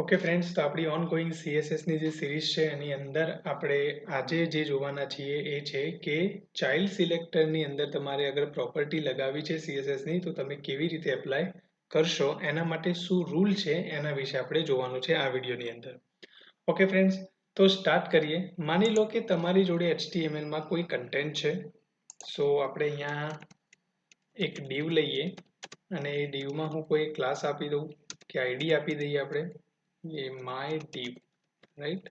Okay friends, તો આપણી ongoing સીએસએસની જે સિરીઝ છે એની અંદર આપણે આજે જે જોવાના છીએ એ છે કે ચાઇલ્ડ સિલેક્ટરની અંદર તમારે અગર પ્રોપર્ટી લગાવી છે સીએસએસની તો તમે કેવી રીતે એપ્લાય કરશો, એના માટે શું રૂલ છે એના વિશે આપણે જોવાનું છે આ વિડીયોની અંદર. ઓકે ફ્રેન્ડ્સ, તો સ્ટાર્ટ કરીએ. માની લો કે તમારી જોડે HTMLમાં કોઈ કન્ટેન્ટ છે. સો આપણે અહીંયા એક ડીવ લઈએ અને એ ડીવમાં હું કોઈ ક્લાસ આપી દઉં કે આઈડી આપી દઈએ આપણે my div, right?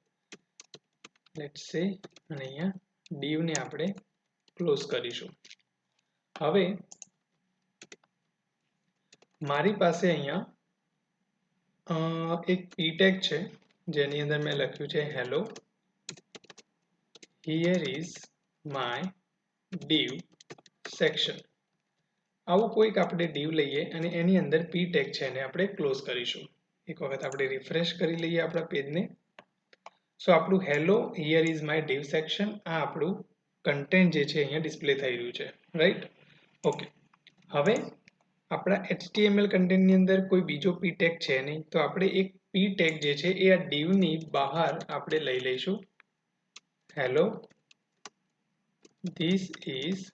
Let's say અને અહીંયા div ને આપણે ક્લોઝ કરીશું. હવે મારી પાસે અહીંયા એક p tag છે જેની અંદર મેં લખ્યું છે hello, here is my div section. આવું કોઈક આપણે div લઈએ અને એની અંદર p tag છે એને આપણે ક્લોઝ કરીશું. એક વખત આપણે રિફ્રેશ કરી લઈએ આપણા પેજને. સો આપણું hello here is my div section, આ આપણું કન્ટેન્ટ જે છે અહીંયા ડિસ્પ્લે થઈ રહ્યું છે, રાઈટ? ઓકે, હવે આપણા HTML કન્ટેન્ટની અંદર કોઈ બીજો p tag છે નહીં, તો આપણે એક p tag જે છે એ આ divની બહાર આપણે લઈ લઈશું. Hello, this is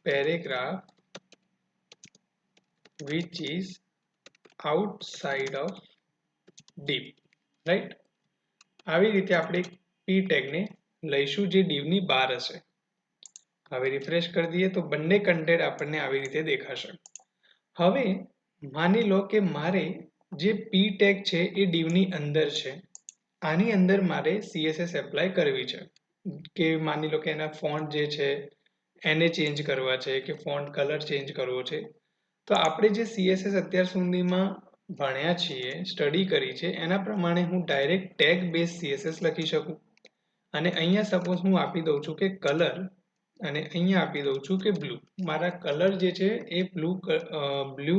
paragraph which is outside of div, right? આવી રીતે આપણે p tag ને લઈશું જે divની બહાર હશે. હવે રિફ્રેશ કરી દઈએ તો બંને કન્ટેન્ટ આપણને આવી રીતે દેખાશે. હવે માની લો કે મારે જે p tag છે એ divની અંદર છે, આની અંદર મારે CSS એપ્લાય કરવી છે. કે માની લો કે એના ફોન્ટ જે છે એને ચેન્જ કરવા છે કે ફોન્ટ કલર ચેન્જ કરવો છે. તો આપણે જે CSS અત્યાર સુધીમાં ભણ્યા છીએ, સ્ટડી કરી છે, એના પ્રમાણે હું ડાયરેક્ટ ટેગ બેઝ CSS લખી શકું. અને અહીંયા સપોઝ હું આપી દઉં છું કે કલર અને અહીંયા આપી દઉં છું કે બ્લુ. મારા કલર જે છે એ બ્લુ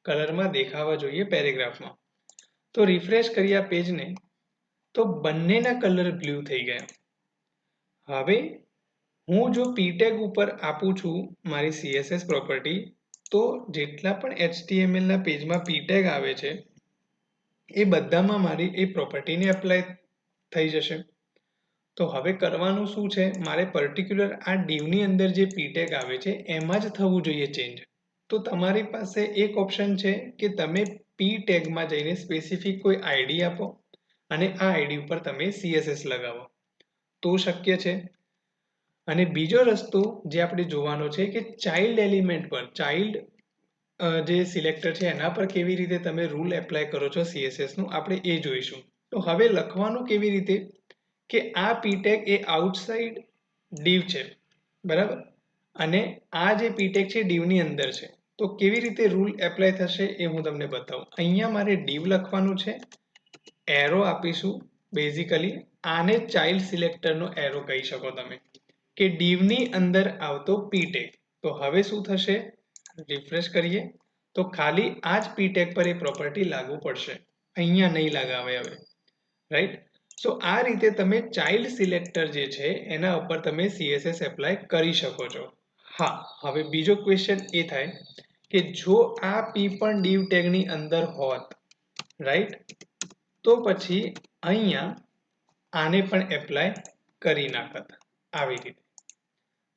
કલરમાં દેખાવા જોઈએ પેરેગ્રાફમાં. તો રિફ્રેશ કરી આ પેજને તો બંનેના કલર બ્લુ થઈ ગયા. હવે હું જો p tag ઉપર આપું છું મારી CSS પ્રોપર્ટી, તો જેટલા પણ HTML ના પેજમાં p tag આવે છે એ બધામાં મારી એ પ્રોપર્ટીને એપ્લાય થઈ જશે. તો હવે કરવાનું શું છે, મારે પર્ટિક્યુલર આ divની અંદર જે p tag આવે છે એમાં જ થવું જોઈએ ચેન્જ. તો તમારી પાસે એક ઓપ્શન છે કે તમે p tagમાં જઈને સ્પેસિફિક કોઈ ID આપો અને આ ID ઉપર તમે CSS લગાવો તો શક્ય છે. અને બીજો રસ્તો જે આપણે જોવાનો છે કે ચાઇલ્ડ એલિમેન્ટ પર, ચાઇલ્ડ જે સિલેક્ટર છે એના પર કેવી રીતે તમે રૂલ એપ્લાય કરો છો CSS નું, આપણે એ જોઈશું. તો હવે લખવાનું કેવી રીતે કે આ p tag એ આઉટસાઇડ div છે, બરાબર? અને આ જે p tag છે divની અંદર છે. તો કેવી રીતે રૂલ એપ્લાય થશે એ હું તમને બતાવું. અહીંયા મારે div લખવાનું છે, એરો આપીશું. બેઝિકલી આને ચાઇલ્ડ સિલેક્ટરનો એરો કહી શકો તમે, કે divની અંદર આવતો p tag. તો હવે શું થશે, રિફ્રેશ કરીએ તો ખાલી આ જ p tag પર એ પ્રોપર્ટી લાગુ પડશે, અહીંયા નહીં લગાવે હવે, રાઈટ? સો આ રીતે તમે ચાઇલ્ડ સિલેક્ટર જે છે એના ઉપર તમે CSS એપ્લાય કરી શકો છો. હા, હવે બીજો ક્વેશ્ચન એ થાય કે જો આ p પણ div ટેગની અંદર હોત, રાઈટ, તો પછી અહીંયા આને પણ એપ્લાય કરી નાખત આવી રીતે.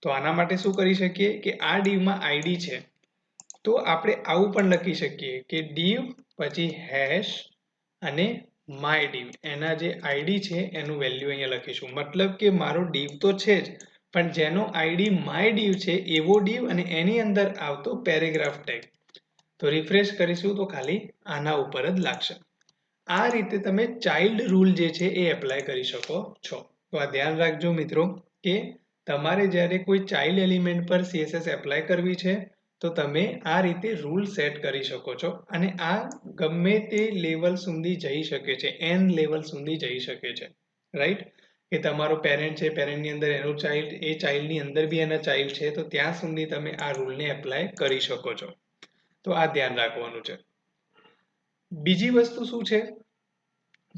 તો આના માટે શું કરી શકીએ કે આ divમાં ID છે તો આપણે આવું પણ લખી શકીએ કે div પછી હેશ અને my div, એના જે ID છે એનું વેલ્યુ અહીંયા લખીશું. મતલબ કે મારો div તો છે જ, પણ જેનો ID my div છે એવો div અને એની અંદર આવતો પેરેગ્રાફ ટેગ. તો રિફ્રેશ કરીશું તો ખાલી આના ઉપર જ લાગશે. આ રીતે તમે ચાઇલ્ડ રૂલ જે છે એ એપ્લાય કરી શકો છો. તો આ ધ્યાન રાખજો મિત્રો કે તમારે જ્યારે કોઈ ચાઇલ્ડ એલિમેન્ટ પર CSS એપ્લાય કરવી છે તો તમે આ રીતે રૂલ સેટ કરી શકો છો. અને આ ગમે તે લેવલ સુધી જઈ શકે છે, n લેવલ સુધી જઈ શકે છે, રાઈટ? કે તમારો પેરેન્ટ છે, પેરેન્ટની અંદર એનો ચાઇલ્ડ, એ ચાઇલ્ડની અંદર બી એના ચાઇલ્ડ છે, તો ત્યાં સુધી તમે આ રૂલને એપ્લાય કરી શકો છો. તો આ ધ્યાન રાખવાનું છે. બીજી વસ્તુ શું છે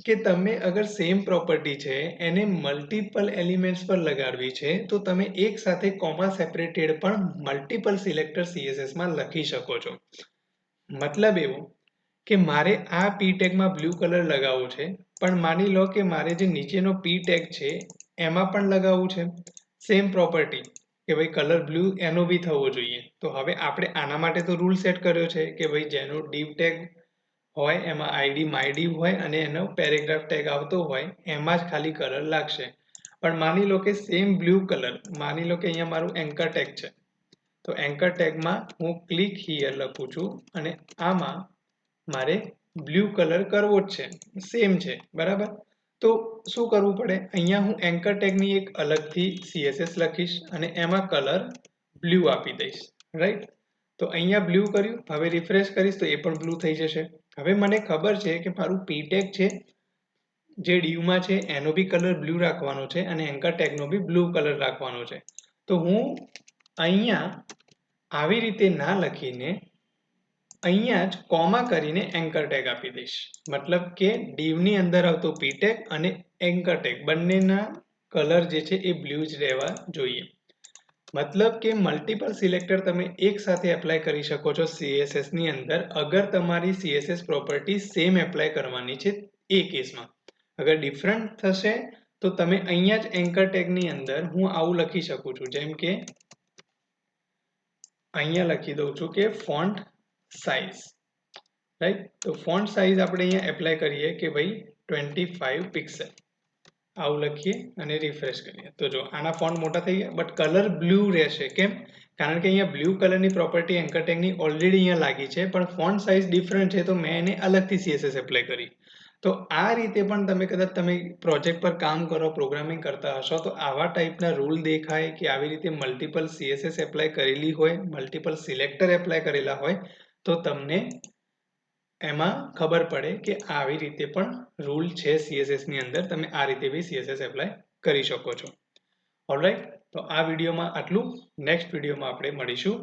કે તમે અગર સેમ પ્રોપર્ટી છે એને મલ્ટિપલ એલિમેન્ટ્સ પર લગાડવી છે તો તમે એક સાથે કોમા સેપરેટેડ પણ મલ્ટિપલ સિલેક્ટર CSS માં લખી શકો છો. મતલબ એવો કે મારે આ પી ટેગમાં બ્લુ કલર લગાવવો છે, પણ માની લો કે મારે જે નીચેનો પી ટેગ છે એમાં પણ લગાવવું છે સેમ પ્રોપર્ટી કે ભાઈ કલર બ્લુ એનો બી થવો જોઈએ. તો હવે આપણે આના માટે તો રૂલ સેટ કર્યો છે કે ભાઈ જેનો ડીવ ટેગ હોય એમાં આઈડી માયડીવ હોય અને એનો પેરેગ્રાફ ટેગ આવતો હોય એમાં જ ખાલી કલર લાગશે. પણ માની લો કે સેમ બ્લુ કલર, માની લો કે અહીંયા મારું એન્કર ટેગ છે, તો એન્કર ટેગમાં હું ક્લિક હિયર લખું છું અને આમાં મારે બ્લુ કલર કરવો જ છે, સેમ છે, બરાબર. તો શું કરવું પડે, અહીંયા હું એન્કર ટેગની એક અલગથી CSS લખીશ અને એમાં કલર બ્લુ આપી દઈશ, રાઈટ. તો અહીંયા બ્લુ કર્યું, હવે રિફ્રેશ કરીશ તો એ પણ બ્લુ થઈ જશે. હવે મને ખબર છે કે મારું પી ટેગ છે જે ડીવમાં છે એનો બી કલર બ્લુ રાખવાનો છે અને એન્કર ટેગનો બી બ્લુ કલર રાખવાનો છે. તો હું અહીંયા આવી રીતે ના લખીને અહીંયા જ કોમા કરીને એન્કર ટેગ આપી દઈશ. મતલબ કે ડીવની અંદર આવતો પી ટેગ અને એન્કર ટેગ બંનેના કલર જે છે એ બ્લુ જ રહેવા જોઈએ. મતલબ કે મલ્ટિપલ સિલેક્ટર તમે એક સાથે એપ્લાય કરી શકો છો CSS ની અંદર, અગર તમારી CSS પ્રોપર્ટી સેમ એપ્લાય કરવાની છે એ કેસમાં. અગર ડિફરન્ટ થશે તો તમે અહીંયા જ એન્કર ટેગની અંદર હું આવું લખી શકું છું, જેમ કે અહીંયા લખી દઉં છું કે ફોન્ટ સાઇઝ, રાઈટ. તો ફોન્ટ સાઇઝ આપણે અહીંયા એપ્લાય કરીએ કે ભાઈ 25 પિક્સેલ, આવું લખીએ અને રિફ્રેશ કરીએ. તો જો આના ફોન્ટ મોટા થઈ ગયા, બટ કલર બ્લુ રહેશે. કેમ? કારણ કે અહીંયા બ્લુ કલરની પ્રોપર્ટી એન્કર ટેગની ઓલરેડી અહીંયા લાગી છે, પણ ફોન્ટ સાઇઝ ડિફરન્ટ છે તો મેં એને અલગથી CSS એપ્લાય કરી. તો આ રીતે પણ તમે કદાચ તમે પ્રોજેક્ટ પર કામ કરો, પ્રોગ્રામિંગ કરતા હશો તો આવા ટાઈપના રૂલ દેખાય કે આવી રીતે મલ્ટિપલ CSS એપ્લાય કરેલી હોય, મલ્ટિપલ સિલેક્ટર એપ્લાય કરેલા હોય તો તમને એમાં ખબર પડે કે આવી રીતે પણ રૂલ છે CSS ની અંદર, તમે આ રીતે બી CSS એપ્લાય કરી શકો છો. ઓલરાઈટ, તો આ વિડીયોમાં આટલું. નેક્સ્ટ વિડીયોમાં આપણે મળીશું.